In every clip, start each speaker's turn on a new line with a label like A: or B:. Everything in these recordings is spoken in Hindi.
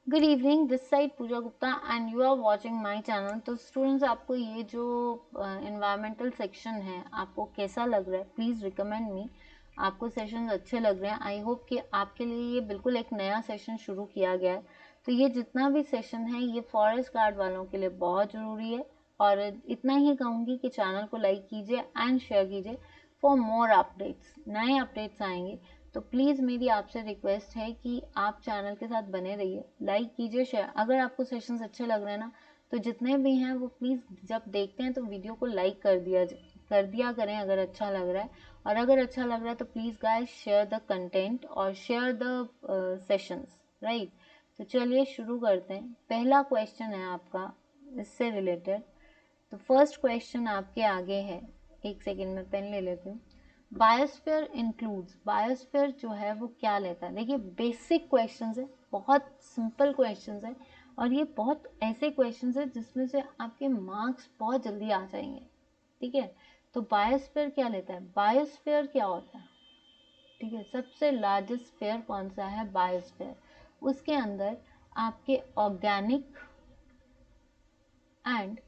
A: Good evening, this side Pooja Gupta and you are watching my channel. तो स्टूडेंट्स, आपको ये जो एनवायरमेंटल सेक्शन है आपको कैसा लग रहा है? प्लीज़ रिकमेंड मी। आपको सेशंस अच्छे लग रहे हैं? आई होप कि आपके लिए ये बिल्कुल एक नया सेशन शुरू किया गया है। तो ये जितना भी सेशन है ये फॉरेस्ट गार्ड वालों के लिए बहुत ज़रूरी है। और इतना ही कहूँगी कि चैनल को लाइक कीजिए एंड शेयर कीजिए फॉर मोर अपडेट्स। नए अपडेट्स आएंगे तो प्लीज़ मेरी आपसे रिक्वेस्ट है कि आप चैनल के साथ बने रहिए, लाइक कीजिए, शेयर। अगर आपको सेशंस अच्छे लग रहे हैं ना, तो जितने भी हैं वो प्लीज़ जब देखते हैं तो वीडियो को लाइक कर दिया करें अगर अच्छा लग रहा है। और अगर अच्छा लग रहा है तो please guys share the content और शेयर द सेशंस, राइट। तो चलिए शुरू करते हैं। पहला क्वेश्चन है आपका इससे रिलेटेड। तो फर्स्ट क्वेश्चन आपके आगे है। एक सेकेंड में पेन ले लेती हूँ। बायोस्फीयर इंक्लूड्स, बायोस्फीयर जो है वो क्या लेता है? देखिए बेसिक क्वेश्चंस है, बहुत सिंपल क्वेश्चंस है और ये बहुत ऐसे क्वेश्चंस है जिसमें से आपके मार्क्स बहुत जल्दी आ जाएंगे। ठीक है, तो बायोस्फीयर क्या लेता है? बायोस्फीयर क्या होता है? ठीक है, सबसे लार्जेस्ट स्फीयर कौन सा है? बायोस्फीयर। उसके अंदर आपके ऑर्गेनिक एंड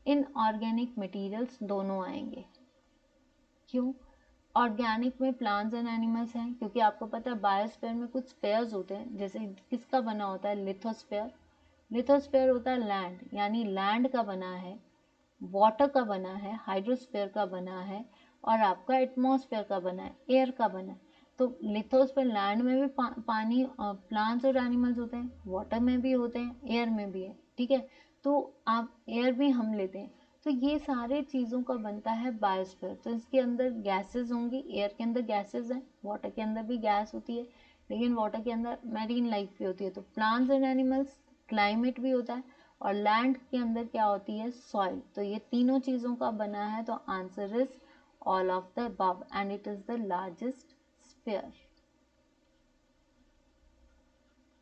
A: इनऑर्गेनिक मटेरियल्स दोनों आएंगे। क्यों? ऑर्गेनिक में प्लांट्स एंड एनिमल्स हैं, क्योंकि आपको पता है बायोस्फीयर में कुछ स्फीयर्स होते हैं। जैसे किसका बना होता है? लिथोस्फीयर। लिथोस्फीयर होता है लैंड, यानी लैंड का बना है। वाटर का बना है, हाइड्रोस्फीयर का बना है। और आपका एटमॉस्फेयर का बना है, एयर का बना है। तो लिथोस्फीयर लैंड में भी पानी, प्लांट्स और एनिमल्स होते हैं, वाटर में भी होते हैं, एयर में भी है। ठीक है, तो आप एयर भी हम लेते हैं। तो ये सारे चीज़ों का बनता है बायोस्फीयर। तो इसके अंदर गैसेस होंगी, एयर के अंदर गैसेस हैं, वाटर के अंदर भी गैस होती है, लेकिन वाटर के अंदर मैरीन लाइफ भी होती है। तो प्लांट्स एंड एनिमल्स, क्लाइमेट भी होता है, और लैंड के अंदर क्या होती है? सॉइल। तो ये तीनों चीज़ों का बना है। तो answer is all of the above and it is the largest sphere.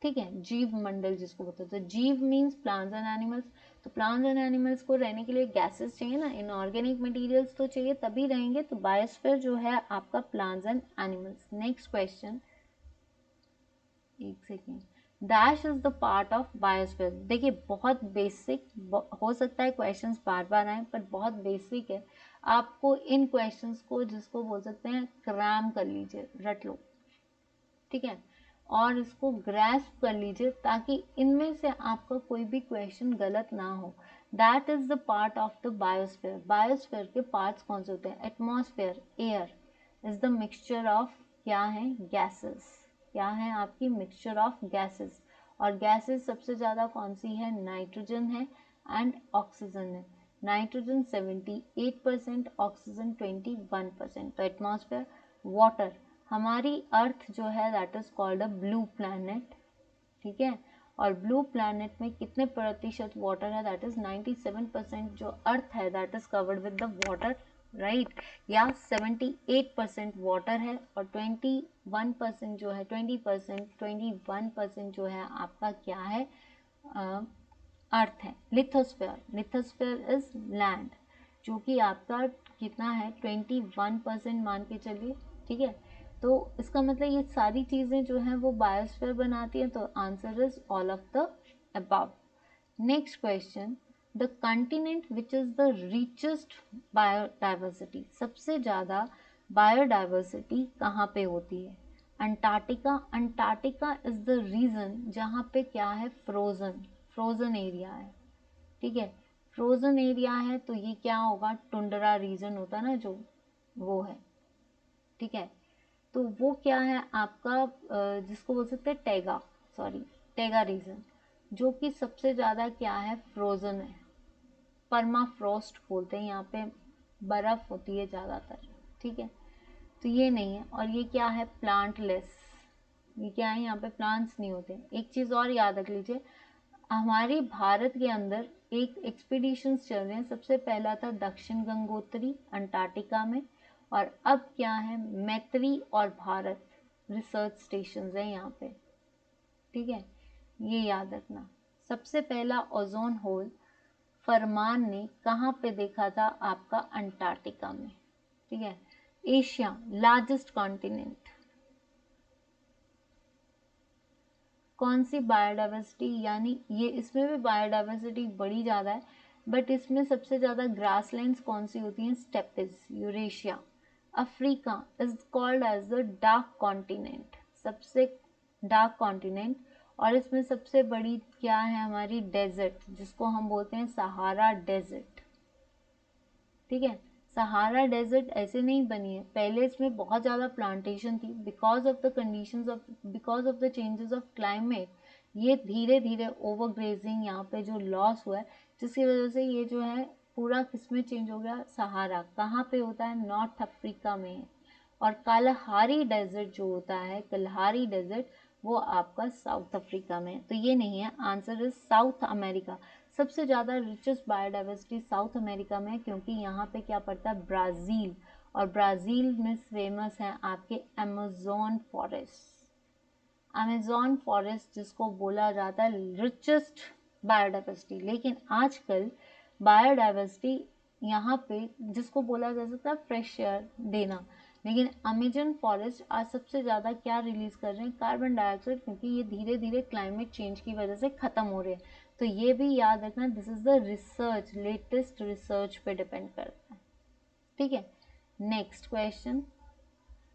A: ठीक है, जीव मंडल जिसको बोलते हैं। तो जीव मीन्स प्लांट्स एंड एनिमल्स। तो प्लांट्स एंड एनिमल्स को रहने के लिए गैसेस चाहिए ना, इनऑर्गेनिक मटेरियल्स तो चाहिए, तभी रहेंगे। तो बायोस्फीयर जो है आपका plants and animals. Next question, एक second. Dash is the part of biosphere. देखिए बहुत बेसिक, हो सकता है क्वेश्चंस बार बार आए पर बहुत बेसिक है। आपको इन क्वेश्चंस को, जिसको बोल सकते हैं, क्रैम कर लीजिए, रट लो। ठीक है, और इसको ग्रैस्प कर लीजिए ताकि इनमें से आपका कोई भी क्वेश्चन गलत ना हो। That is the part of the biosphere. Biosphere के पार्ट्स कौन से होते हैं? Atmosphere, air is the mixture of, क्या है? गैसेस। क्या है आपकी? Mixture of gases. और गैसेस सबसे ज़्यादा कौन सी है? नाइट्रोजन है एंड ऑक्सीजन है। Nitrogen 78%, oxygen 21%। तो एटमॉस्फेयर। वाटर, हमारी अर्थ जो है that is called a blue planet. ठीक है, और ब्लू प्लैनेट में कितने प्रतिशत वाटर है? That is 97%। जो अर्थ है that is covered with the water, right. या 78% वाटर है और 21% जो है, 21% जो है आपका क्या है? अर्थ है। लिथोस्फेयर, लिथोस्फेयर इज लैंड, जो कि आपका कितना है? 21% मान के चलिए। ठीक है, तो इसका मतलब ये सारी चीज़ें जो हैं वो बायोस्फीयर बनाती हैं। तो answer is all of the above. Next question, the continent which is the richest biodiversity. सबसे ज़्यादा बायोडाइवर्सिटी कहाँ पे होती है? Antarctica. Antarctica is the region जहाँ पे क्या है? फ्रोजन, फ्रोजन एरिया है। ठीक है, फ्रोजन एरिया है तो ये क्या होगा? टुंड्रा रीजन होता है ना जो, वो है। ठीक है, तो वो क्या है आपका? जिसको बोल सकते हैं टैगा, सॉरी, टैगा रीजन, जो कि सबसे ज़्यादा क्या है? फ्रोजन है। परमाफ्रोस्ट बोलते हैं यहाँ पे, बर्फ़ होती है ज़्यादातर। ठीक है, तो ये नहीं है। और ये क्या है? प्लांटलेस। ये क्या है? यहाँ पे प्लांट्स नहीं होते। एक चीज़ और याद रख लीजिए, हमारे भारत के अंदर एक एक्सपीडिशंस चल रहे हैं। सबसे पहला था दक्षिण गंगोत्री अंटार्कटिका में, और अब क्या है? मैत्री और भारत रिसर्च स्टेशन है यहाँ पे। ठीक है, ये याद रखना। सबसे पहला ओजोन होल फरमान ने कहाँ पे देखा था? आपका अंटार्कटिका में। ठीक है, एशिया लार्जेस्ट कॉन्टिनेंट। कौन सी बायोडाइवर्सिटी, यानी ये इसमें भी बायोडाइवर्सिटी बड़ी ज़्यादा है, बट इसमें सबसे ज़्यादा ग्रासलैंड्स कौन सी होती हैं? Steppes, Eurasia. Africa is called as the dark continent, सबसे डार्क कॉन्टिनेंट। और इसमें सबसे बड़ी क्या है हमारी? डेजर्ट, जिसको हम बोलते हैं सहारा डेजर्ट। ठीक है, सहारा डेजर्ट ऐसे नहीं बनी है, पहले इसमें बहुत ज़्यादा प्लांटेशन थी, because of the conditions of, because of the changes of climate, ये धीरे धीरे ओवरग्रेजिंग यहाँ पे जो लॉस हुआ है, जिसकी वजह से ये जो है पूरा किसमें चेंज हो गया? सहारा। कहाँ पे होता है? नॉर्थ अफ्रीका में है। और कालाहारी डेजर्ट जो होता है, कलहारी डेजर्ट, वो आपका साउथ अफ्रीका में है। तो ये नहीं है, आंसर इज साउथ अमेरिका। सबसे ज़्यादा रिचेस्ट बायोडाइवर्सिटी साउथ अमेरिका में है, क्योंकि यहाँ पे क्या पड़ता है? ब्राज़ील। और ब्राज़ील में फेमस है आपके अमेज़न फॉरेस्ट। अमेज़न फॉरेस्ट जिसको बोला जाता है रिचेस्ट बायोडाइवर्सिटी। लेकिन आजकल बायोडाइवर्सिटी यहाँ पे जिसको बोला जा सकता है फ्रेश एयर देना, लेकिन अमेजन फॉरेस्ट आज सबसे ज़्यादा क्या रिलीज कर रहे हैं? कार्बन डाइऑक्साइड, क्योंकि ये धीरे धीरे क्लाइमेट चेंज की वजह से ख़त्म हो रहे हैं। तो ये भी याद रखना, this is the research, latest research पे डिपेंड करता है। ठीक है, next question,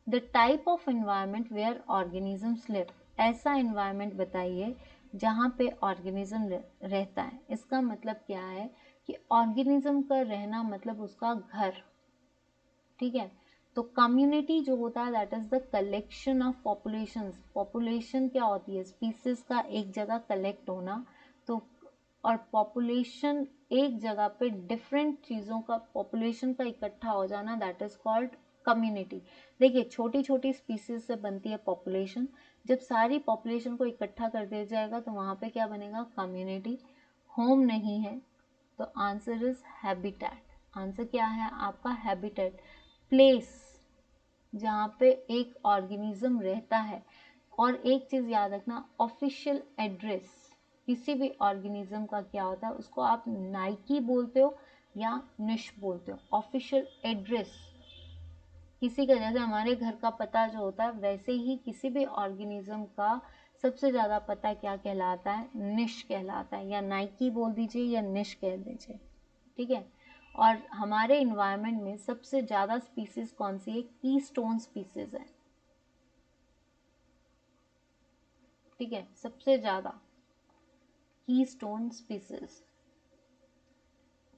A: the type of environment where organisms live, ऐसा एनवायरनमेंट बताइए जहाँ पे ऑर्गेनिज्म रहता है। इसका मतलब क्या है कि ऑर्गेनिज्म का रहना मतलब उसका घर। ठीक है, तो कम्युनिटी जो होता है that is the collection of populations. Population क्या होती है? स्पीसीज का एक जगह कलेक्ट होना। तो और पॉपुलेशन एक जगह पे डिफरेंट चीज़ों का पॉपुलेशन का इकट्ठा हो जाना, दैट इज कॉल्ड कम्युनिटी। देखिए, छोटी छोटी स्पीसीज से बनती है पॉपुलेशन, जब सारी पॉपुलेशन को इकट्ठा कर दिया जाएगा तो वहाँ पे क्या बनेगा? कम्युनिटी। होम नहीं है, तो आंसर इज हैबिटेट। आंसर क्या है आपका? हैबिटेट, प्लेस जहाँ पे एक ऑर्गेनिज्म रहता है। और एक चीज़ याद रखना, ऑफिशियल एड्रेस किसी भी ऑर्गेनिज्म का क्या होता है? उसको आप नाइकी बोलते हो या निश बोलते हो। ऑफिशियल एड्रेस किसी का, जैसे हमारे घर का पता जो होता है, वैसे ही किसी भी ऑर्गेनिज्म का सबसे ज़्यादा पता क्या कहलाता है? निश कहलाता है, या नाइकी बोल दीजिए या निश कह दीजिए। ठीक है, और हमारे इन्वायरमेंट में सबसे ज़्यादा स्पीसीज कौन सी है? कीस्टोन स्पीसीज है। ठीक है, सबसे ज़्यादा कीस्टोन स्पीसीज।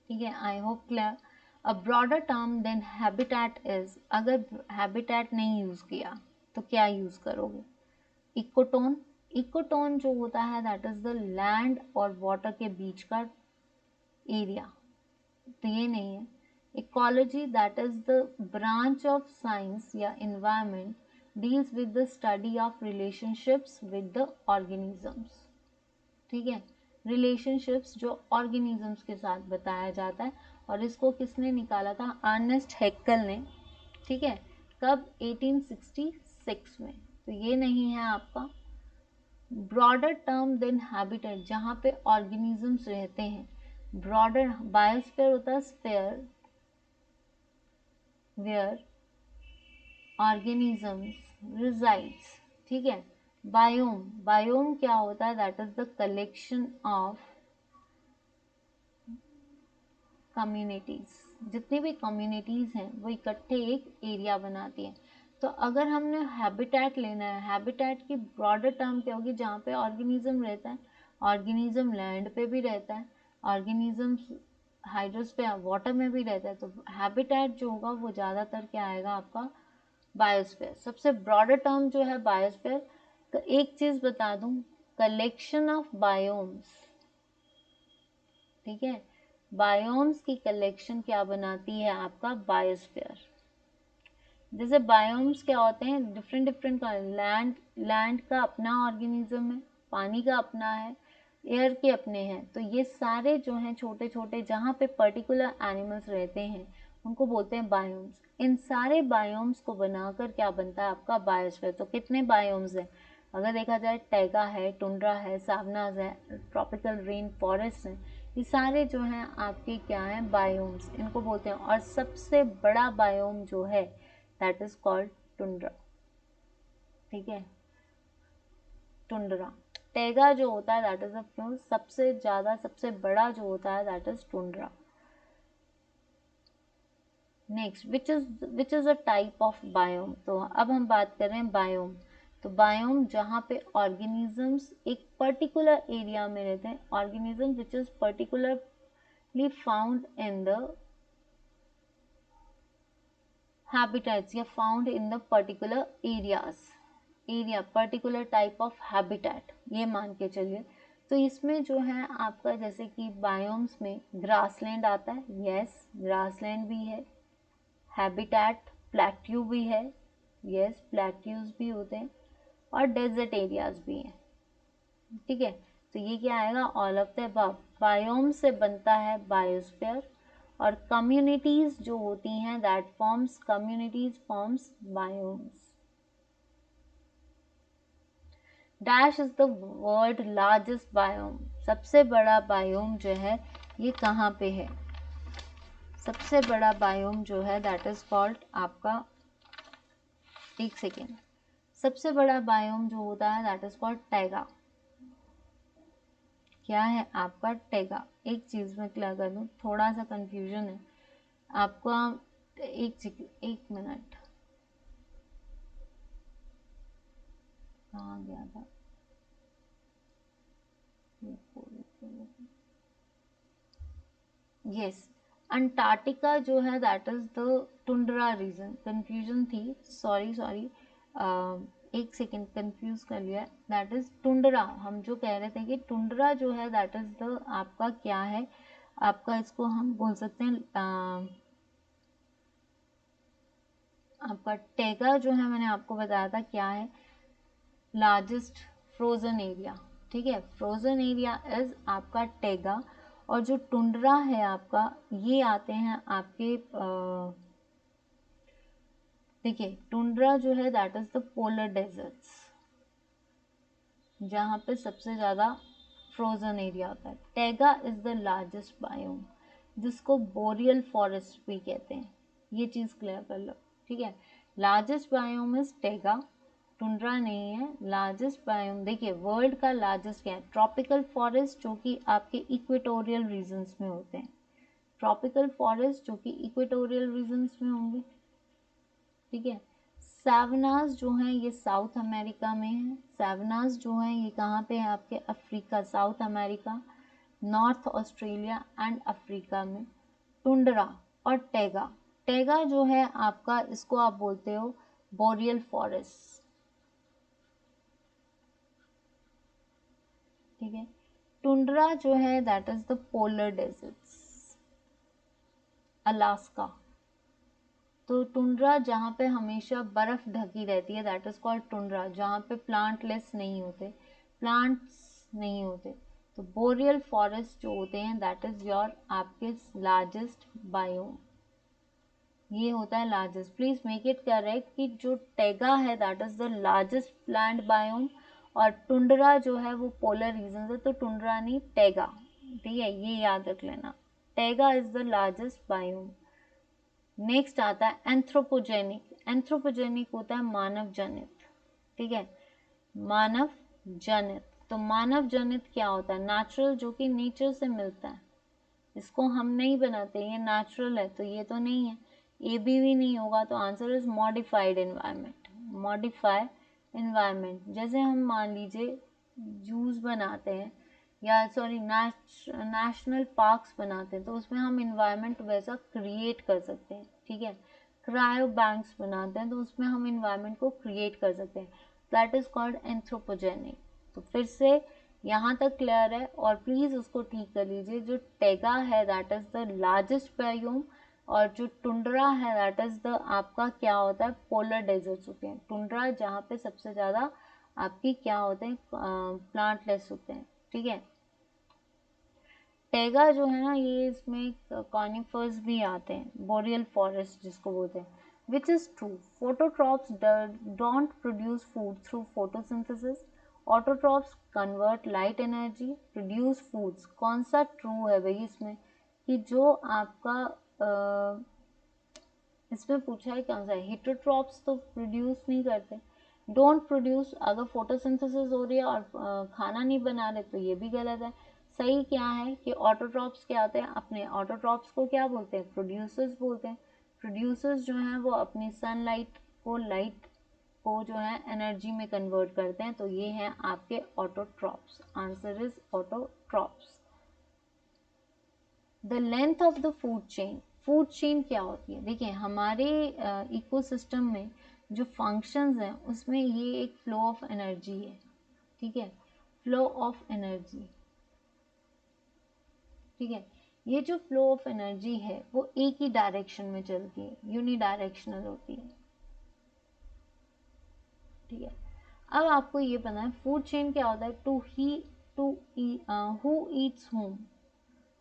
A: ठीक है, I hope clear. A broader term then habitat is, अगर हैबिटेट नहीं यूज़ किया तो क्या यूज़ करोगे? इकोटोन। इकोटोन जो होता है दैट इज द लैंड और वाटर के बीच का एरिया, तो ये नहीं है। Ecology that is the branch of science या environment deals with the study of relationships with the organisms. ठीक है, रिलेशनशिप्स जो ऑर्गेनिजम्स के साथ बताया जाता है, और इसको किसने निकाला था? अर्नेस्ट हैक्कल ने। ठीक है, कब? 1866 में। तो ये नहीं है आपका। ब्रॉडर टर्म देन हैबिटेट, जहाँ पे ऑर्गेनिजम्स रहते हैं। ब्रॉडर, बायोस्फीयर होता है स्फीयर वेयर ऑर्गेनिजम्स रिजाइड्स। ठीक है, बायोम, बायोम क्या होता है? That is the collection of communities. जितनी भी कम्युनिटीज हैं वो इकट्ठे एक एरिया बनाती हैं। तो अगर हमने हैबिटेट लेना है, हैबिटेट की ब्रॉडर टर्म क्या होगी? जहाँ पे ऑर्गेनिज्म रहता है। ऑर्गेनिज्म लैंड पे भी रहता है, ऑर्गेनिज्म हाइड्रोस्फीयर वाटर में भी रहता है। तो हैबिटेट जो होगा वो ज़्यादातर क्या आएगा आपका? बायोस्फीयर। सबसे ब्रॉडर टर्म जो है बायोस्फीयर। तो एक चीज़ बता दूं, कलेक्शन ऑफ बायोम्स। ठीक है, बायोम्स की कलेक्शन क्या बनाती है आपका? बायोस्फीयर। जैसे बायोम्स क्या होते हैं? डिफरेंट डिफरेंट का, लैंड, लैंड का अपना ऑर्गेनिज्म है, पानी का अपना है, एयर के अपने हैं। तो ये सारे जो हैं छोटे छोटे, जहाँ पे पर्टिकुलर एनिमल्स रहते हैं, उनको बोलते हैं बायोम्स। इन सारे बायोम्स को बनाकर क्या बनता है आपका? बायोस्फीयर। तो कितने बायोम्स हैं? अगर देखा जाए, टैगा है, टुंड्रा है, सावनाज है, ट्रॉपिकल रेन फॉरेस्ट है, ये सारे जो हैं आपके क्या हैं? बायोम्स, इनको बोलते हैं। और सबसे बड़ा बायोम जो है दैट इज कॉल्ड टुंड्रा। ठीक है, टुंड्रा। टैगा जो होता है दैट इज अ सबसे ज्यादा सबसे बड़ा जो होता है that is tundra. Next which is a type of biome. तो अब हम बात कर रहे हैं बायोम। तो बायोम जहाँ पे ऑर्गेनिजम्स एक पर्टिकुलर एरिया में रहते हैं, organism which is particularly found in the habitats या found in the particular area particular type of habitat, ये मान के चलिए। तो इसमें जो है आपका जैसे कि बायोम्स में ग्रासलैंड आता है, यस ग्रासलैंड भी है, हैबिटेट प्लेट्यू भी है, यस प्लेट्यूज भी होते हैं, और डेजर्ट एरियाज भी हैं, ठीक है। तो ये क्या आएगा, all of the above. Biome से बनता है बायोस्फीयर, और कम्युनिटीज जो होती हैं that forms communities forms biomes. Dash is the world largest biome. सबसे बड़ा बायोम जो है ये कहाँ पे है, सबसे बड़ा बायोम जो है दैट इज कॉल्ड आपका, एक सेकेंड, सबसे बड़ा बायोम जो होता है दैट इज कॉल्ड टैगा। क्या है आपका टैगा। एक चीज में क्लियर कर दूं, थोड़ा सा कंफ्यूजन है आपका, एक मिनट, कहाँ गया था, यस अंटार्कटिका जो है that is the tundra region, confusion थी, सॉरी एक सेकेंड कंफ्यूज कर लिया, दैट इज टुंड्रा। हम जो कह रहे थे कि टुंड्रा जो है दैट इज द आपका क्या है, आपका इसको हम बोल सकते हैं आपका टैगा जो है मैंने आपको बताया था क्या है, लार्जेस्ट फ्रोजन एरिया, ठीक है, फ्रोजन एरिया इज आपका टैगा। और जो टुंड्रा है आपका, ये आते हैं आपके देखिए टुंड्रा जो है that is the polar deserts, जहाँ पे सबसे ज़्यादा फ्रोजन एरिया होता है। Taiga is the largest biome, जिसको बोरियल फॉरेस्ट भी कहते हैं, ये चीज़ क्लियर कर लो, ठीक है। Largest biome is taiga, tundra नहीं है। लार्जेस्ट बायोम देखिए वर्ल्ड का लार्जेस्ट क्या है, ट्रॉपिकल फॉरेस्ट जो कि आपके इक्वेटोरियल रीजन्स में होते हैं, ट्रॉपिकल फॉरेस्ट जो कि इक्वेटोरियल रीजन्स में होंगे, ठीक है। सैवनास जो हैं ये साउथ अमेरिका में है, सैवनास जो हैं ये कहाँ पे है आपके Africa, south America, north Australia and Africa में। टुंड्रा और टैगा, टैगा जो है आपका इसको आप बोलते हो बोरियल फॉरेस्ट, ठीक है। टुंड्रा जो है that is the polar deserts, Alaska. तो टुंड्रा जहाँ पे हमेशा बर्फ ढकी रहती है दैट इज कॉल्ड टुंड्रा, जहाँ पे प्लांटलेस नहीं होते, प्लांट्स नहीं होते। तो बोरियल फॉरेस्ट जो होते हैं दैट इज योर आपके लार्जेस्ट बायोम, ये होता है largest. Please make it correct कि जो टैगा है that is the largest plant biome, और टुंड्रा जो है वो पोलर रीजन है, तो टुंड्रा नहीं टैगा, ठीक है, ये याद रख लेना, taiga is the largest biome. Next आता है एंथ्रोपोजेनिक। एंथ्रोपोजेनिक होता है मानव जनित, ठीक है, मानव जनित। तो मानव जनित क्या होता है, नेचुरल जो कि नेचर से मिलता है, इसको हम नहीं बनाते, ये नेचुरल है, तो ये तो नहीं है, ए भी नहीं होगा, तो answer is modified environment. Modify environment, जैसे हम मान लीजिए जूस बनाते हैं या सॉरी नेशनल पार्क्स बनाते हैं, तो उसमें हम इन्वायरमेंट वैसा क्रिएट कर सकते हैं, ठीक है। क्रायो बैंक्स बनाते हैं तो उसमें हम इन्वायरमेंट को क्रिएट कर सकते हैं, दैट इज कॉल्ड एंथ्रोपोजेनिक। तो फिर से यहाँ तक क्लियर है, और प्लीज उसको ठीक कर लीजिए, जो टैगा है that is the largest biome, और जो टुंड्रा है दैट इज द आपका क्या होता है, पोलर डेजर्ट्स होते हैं। टुंड्रा जहाँ पे सबसे ज्यादा आपकी क्या होते हैं, प्लांटलेस होते हैं, ठीक है। टैगा जो है ना ये इसमें कॉनिफर्स भी आते हैं, बोरियल फॉरेस्ट जिसको बोलते हैं। Which is true, फोटोट्रॉप्स don't produce food through photosynthesis, autotrophs convert light energy, produce foods. कौन सा ट्रू है भाई इसमें, कि जो आपका इसमें पूछा है कौन सा है, हिटोट्रॉप्स तो प्रोड्यूस नहीं करते, डोंट प्रोड्यूस, अगर फोटोसिंथेसिस हो रही है और खाना नहीं बना रहे तो ये भी गलत है। सही क्या है कि ऑटोट्रॉप्स क्या होते हैं, अपने ऑटोट्रॉप्स को क्या बोलते हैं, प्रोड्यूसर्स बोलते हैं। प्रोड्यूसर्स जो हैं वो अपनी सनलाइट को, लाइट को जो है एनर्जी में कन्वर्ट करते हैं, तो ये हैं आपके autotrophs. Answer is autotrophs. The length of the food chain, food chain क्या होती है, देखिए हमारे इकोसिस्टम में जो फंक्शंस हैं उसमें ये एक फ्लो ऑफ एनर्जी है, ठीक है, फ्लो ऑफ एनर्जी, ठीक है। ये जो फ्लो ऑफ एनर्जी है वो एक ही डायरेक्शन में चलती है, यूनिडायरेक्शनल होती है, ठीक है। अब आपको ये पता है फूड चेन क्या होता है, to who eats whom,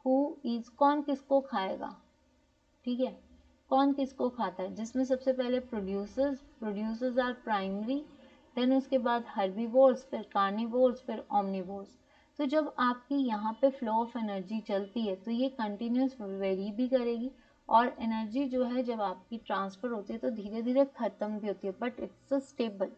A: who eats, कौन किसको खाएगा, ठीक है, कौन किसको खाता है, जिसमें सबसे पहले producers, producers are primary, then उसके बाद हर्बीवोर्स, फिर कार्निवोर्स, फिर ओमनिवोर्स। तो जब आपकी यहाँ पे फ्लो ऑफ एनर्जी चलती है तो ये कंटिन्यूस वेरी भी करेगी, और एनर्जी जो है जब आपकी ट्रांसफर होती है तो धीरे धीरे खत्म भी होती है, बट इट्स स्टेबल,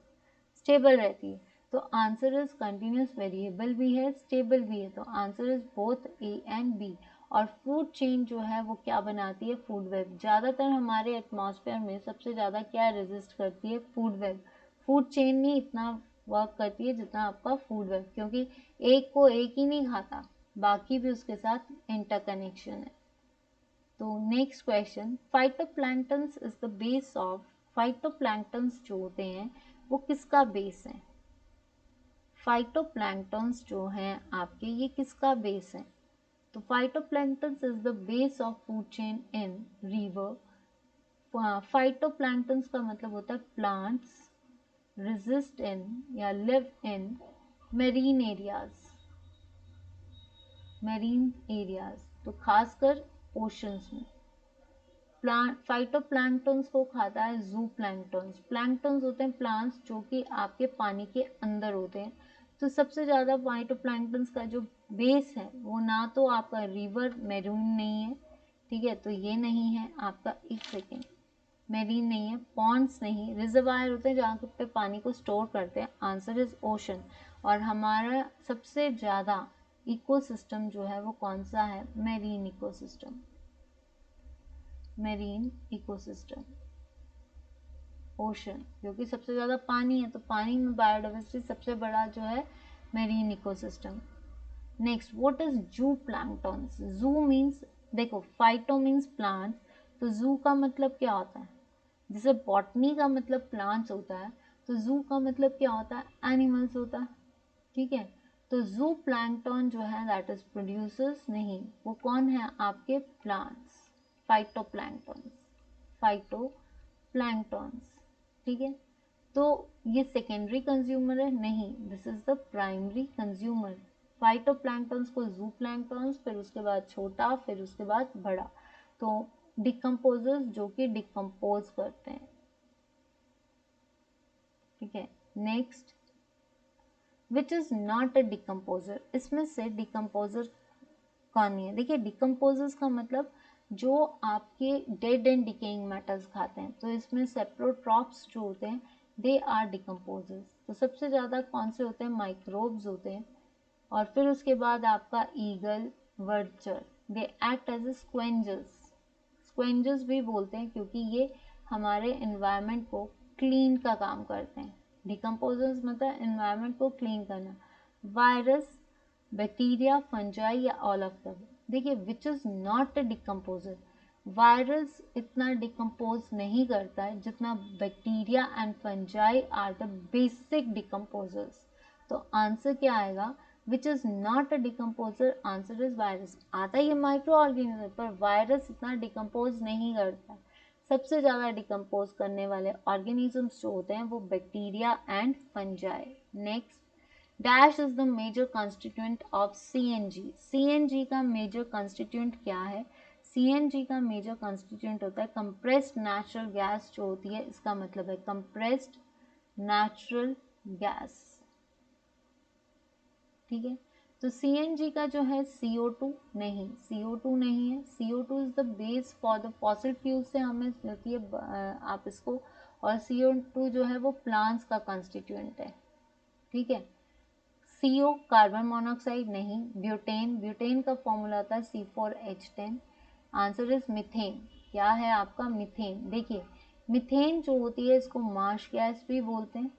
A: स्टेबल रहती है। तो आंसर इज कंटिन्यूस वेरिएबल भी है, स्टेबल भी है, तो answer is both A and B. और फूड चेन जो है वो क्या बनाती है, फूड वेब। ज़्यादातर हमारे एटमॉस्फेयर में सबसे ज़्यादा क्या रेजिस्ट करती है, फूड वेब। फूड चेन नहीं इतना वर्क करती है जितना आपका फूड वेब, क्योंकि एक को एक ही नहीं खाता, बाकी भी उसके साथ इंटरकनेक्शन है। तो next question, phytoplanktons is the base of, phytoplanktons जो होते हैं वो किसका बेस है, फाइटोप्लैंक्टन्स जो हैं आपके ये किसका बेस है, तो phytoplanktons is the base of food chain in river. Phytoplanktons का मतलब होता है प्लांट्स रेजिस्ट इन या live in marine areas, marine areas, तो खासकर ओशंस में। प्लांट फाइटोप्लैंक्टन्स को खाता है जू प्लैंक्टन्स, प्लैंक्टन्स होते हैं प्लांट्स जो कि आपके पानी के अंदर होते हैं। तो सबसे ज़्यादा फाइटोप्लैंक्टन्स का जो बेस है वो ना तो आपका रिवर मेरीन नहीं है, ठीक है, तो ये नहीं है आपका, एक सेकेंड, मेरीन नहीं है, पॉन्ड्स नहीं, रिजर्वायर होते हैं जहाँ पे पानी को स्टोर करते हैं, आंसर इज ओशन। और हमारा सबसे ज़्यादा इकोसिस्टम जो है वो कौन सा है, marine ecosystem, marine ecosystem, ocean, क्योंकि सबसे ज़्यादा पानी है तो पानी में बायोडाइवर्सिटी सबसे बड़ा जो है marine ecosystem. Next, what is जू प्लैंक्टन्स, जू मीन्स, देखो फाइटो मीन्स प्लांट्स, तो जू का मतलब क्या होता है, जैसे बॉटनी का मतलब प्लांट्स होता है तो जू का मतलब क्या होता है, एनिमल्स होता है, ठीक है। तो जू प्लैंक्टन जो है दैट इज प्रोड्यूसर्स नहीं, वो कौन है आपके प्लांट्स, फाइटोप्लैंक्टन्स, फाइटोप्लैंक्टन्स, ठीक है। तो ये सेकेंडरी कंज्यूमर है नहीं, this is the primary consumer. Phytoplanktons को जू प्लैंक्टन्स, फिर उसके बाद छोटा, फिर उसके बाद बड़ा, तो डिकम्पोजर्स जो कि डिकम्पोज करते हैं, ठीक है। Next, which is not a decomposer, इसमें से डिकम्पोजर कौन नहीं है, देखिए डिकम्पोजर्स का मतलब जो आपके डेड एंड डिकेइंग मेटल्स खाते हैं, तो इसमें सेप्रोट्रॉप्स जो होते हैं दे आर डिकम्पोजर्स। तो सबसे ज़्यादा कौन से होते हैं, माइक्रोब्स होते हैं, और फिर उसके बाद आपका eagle, vulture, they act as a scavengers, scavengers भी बोलते हैं क्योंकि ये हमारे एनवायरनमेंट को क्लीन का काम करते हैं। डिकम्पोजर्स मतलब एनवायरनमेंट को क्लीन करना। वायरस, बैक्टीरिया, फंजाई या ऑल ऑफ द, देखिए which is not a decomposer, virus इतना डिकम्पोज नहीं करता है जितना bacteria and fungi are the basic decomposers. तो आंसर क्या आएगा, which is not a decomposer, answer is virus. आता ही माइक्रो ऑर्गेनिज्म, पर वायरस इतना डिकम्पोज नहीं करता है। सबसे ज़्यादा डिकम्पोज करने वाले ऑर्गेनिजम्स जो होते हैं वो bacteria and fungi. Next, dash is the major constituent of CNG, CNG का मेजर कॉन्स्टिट्यूएंट क्या है, CNG का मेजर कॉन्स्टिट्यूएंट होता है कंप्रेस्ड नेचुरल गैस जो होती है, इसका मतलब है कंप्रेस्ड नेचुरल गैस, ठीक है। तो CNG का जो है CO2 नहीं, CO2 नहीं है, CO2 is the base for the fossil fuel से हमें मिलती है, आप इसको और CO2 जो है वो प्लांट्स का कॉन्स्टिट्यूएंट है, ठीक है। CO कार्बन मोनोऑक्साइड नहीं, ब्यूटेन, ब्यूटेन का फॉर्मूला होता है C4H10। Answer is methane. क्या है आपका? मीथेन। देखिए मीथेन जो होती है इसको मार्श गैस भी बोलते हैं,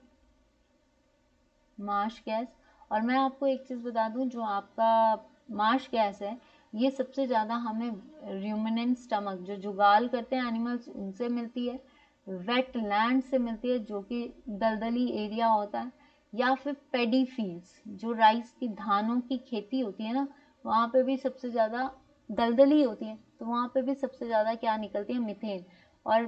A: मार्श गैस। और मैं आपको एक चीज़ बता दूं, जो आपका मार्श गैस है ये सबसे ज़्यादा हमें र्यूमिनेंट स्टमक, जो जुगाल करते हैं एनिमल्स, उनसे मिलती है, वेट लैंड से मिलती है जो कि दलदली एरिया होता है, या फिर पेडी फील्ड्स, जो राइस की धानों की खेती होती है ना, वहाँ पे भी सबसे ज़्यादा दलदली होती है, तो वहाँ पे भी सबसे ज़्यादा क्या निकलती है? मीथेन। और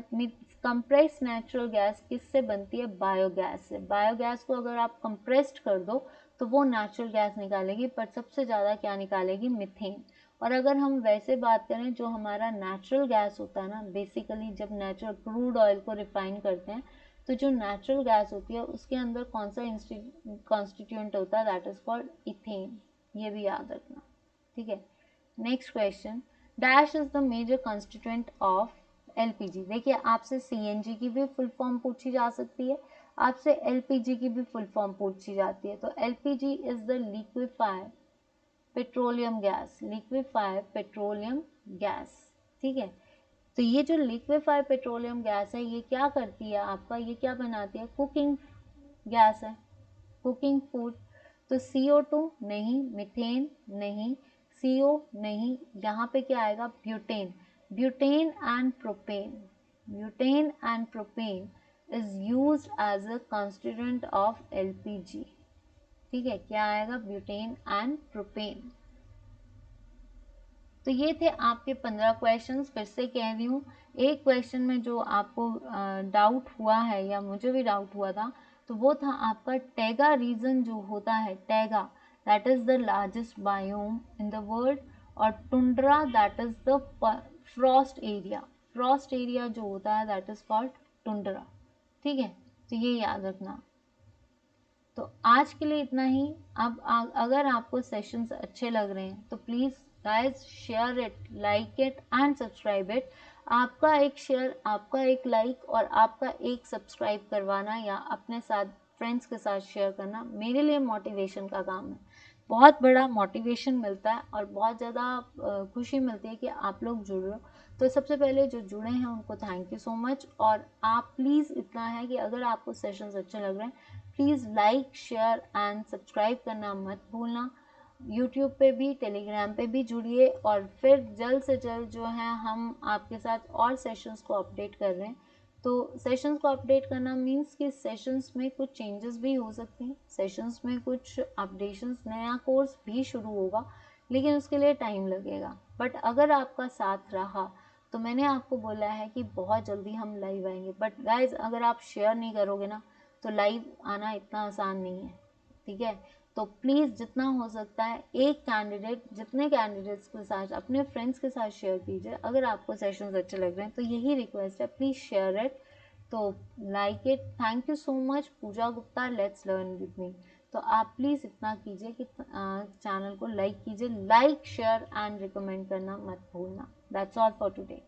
A: कंप्रेस नेचुरल गैस किससे बनती है? बायोगैस से। बायोगैस को अगर आप कंप्रेस्ड कर दो तो वो नेचुरल गैस निकालेगी, पर सबसे ज़्यादा क्या निकालेगी? मीथेन। और अगर हम वैसे बात करें, जो हमारा नेचुरल गैस होता है ना, बेसिकली जब नेचुरल क्रूड ऑयल को रिफाइन करते हैं तो जो नेचुरल गैस होती है उसके अंदर कौन सा कॉन्स्टिट्यूएंट होता है? That is called ethane. ये भी याद रखना, ठीक है। Next question, dash is the major constituent of LPG। देखिए आपसे CNG की भी फुल फॉर्म पूछी जा सकती है, आपसे LPG की भी फुल फॉर्म पूछी जाती है। तो LPG is the liquefied petroleum gas, liquefied petroleum gas, ठीक है। तो ये जो लिक्विफाइड पेट्रोलियम गैस है ये क्या करती है आपका? ये क्या बनाती है? कुकिंग गैस है, कुकिंग फूड। तो CO2 नहीं, मीथेन नहीं, CO नहीं, यहाँ पे क्या आएगा? Butane. Butane and propane, butane and propane is used as a constituent of LPG, ठीक है। क्या आएगा? Butane and propane. तो ये थे आपके 15 क्वेश्चंस। फिर से कह रही हूँ, एक क्वेश्चन में जो आपको डाउट हुआ है, या मुझे भी डाउट हुआ था, तो वो था आपका टैगा रीजन जो होता है, taiga that is the largest biome in the world, और tundra that is the frost area, frost area जो होता है दैट इज कॉल्ड टुंड्रा, ठीक है। तो ये याद रखना। तो आज के लिए इतना ही। अब अगर आपको सेशंस अच्छे लग रहे हैं तो please guys share it, like it and subscribe it. आपका एक शेयर, आपका एक लाइक और आपका एक सब्सक्राइब करवाना या अपने साथ फ्रेंड्स के साथ शेयर करना मेरे लिए मोटिवेशन का काम है। बहुत बड़ा मोटिवेशन मिलता है और बहुत ज़्यादा खुशी मिलती है कि आप लोग जुड़ रहे हो। तो सबसे पहले जो जुड़े हैं उनको थैंक यू सो मच। और आप प्लीज़ इतना है कि अगर आपको सेशंस अच्छे लग रहे हैं, please like share and subscribe करना मत भूलना। यूट्यूब पे भी, टेलीग्राम पे भी जुड़िए, और फिर जल्द से जल्द जो है हम आपके साथ और सेशंस को अपडेट कर रहे हैं। तो सेशंस को अपडेट करना मीन्स कि सेशंस में कुछ चेंजेस भी हो सकती हैं, सेशंस में कुछ अपडेशंस, नया कोर्स भी शुरू होगा, लेकिन उसके लिए टाइम लगेगा। बट अगर आपका साथ रहा तो मैंने आपको बोला है कि बहुत जल्दी हम लाइव आएंगे। बट गाइज अगर आप शेयर नहीं करोगे ना तो लाइव आना इतना आसान नहीं है, ठीक है। तो प्लीज़ जितना हो सकता है एक कैंडिडेट, जितने कैंडिडेट्स के साथ अपने फ्रेंड्स के साथ शेयर कीजिए। अगर आपको सेशंस अच्छे लग रहे हैं तो यही रिक्वेस्ट है, प्लीज़ शेयर इट, तो like it. Thank you so much Pooja Gupta, let's learn with me. तो आप प्लीज़ इतना कीजिए कि चैनल को लाइक कीजिए, लाइक शेयर एंड रिकमेंड करना मत भूलना। That's all for today.